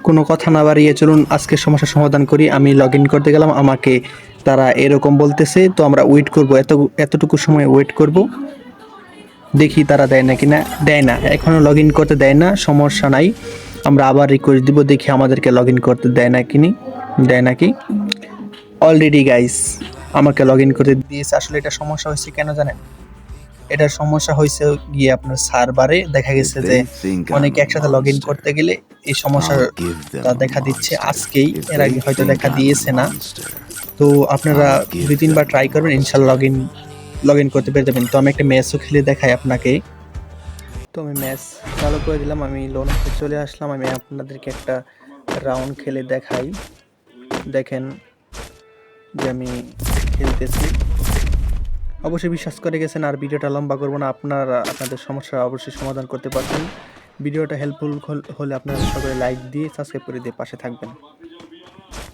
কোনো কথা না বাড়িয়ে চলুন আজকের সমস্যার সমাধান করি। আমি লগ ইন করতে গেলাম, আমাকে তারা এরকম বলতেছে, তো আমরা ওয়েট করব, এতটুকু সময় ওয়েট করব, দেখি তারা দেয় না কিনা। দেয় না, এখনও লগ ইন করতে দেয় না, সমস্যা নাই, আমরা আবার রিকোয়েস্ট দিব, দেখি আমাদেরকে লগ ইন করতে দেয় না কিনি, দেয় নাকি। অলরেডি গাইস আমাকে লগ ইন করতে দিয়েছে। আসলে এটা সমস্যা হয়েছে কেন জানেন? এটার সমস্যা হয়েছে গিয়ে আপনার সার্ভারে দেখা গেছে যে অনেকে একসাথে লগ ইন করতে গেলে এই সমস্যাটা দেখা দিচ্ছে আজকেই, এর আগে হয়তো দেখা দিয়েছে না। তো আপনারা 2-3 বার ট্রাই করবেন, ইনশাল্লাহ লগ ইন করতে পেরে যাবেন। তো আমি একটা ম্যাচও খেলে দেখাই আপনাকে। তো আমি ম্যাচ চালু করে দিলাম, আমি লোন হাতে চলে আসলাম, আমি আপনাদেরকে একটা রাউন্ড খেলে দেখাই। দেখেন যে আমি খেলতেছি, অবশ্যই বিশ্বাস করে গেছেন, আর ভিডিওটা লম্বা করবো না। আপনারা আপনাদের সমস্যা অবশ্যই সমাধান করতে পারবেন। ভিডিওটা হেল্পফুল হলে আপনারা সকলে লাইক দিয়ে সাবস্ক্রাইব করে দিয়ে পাশে থাকবেন।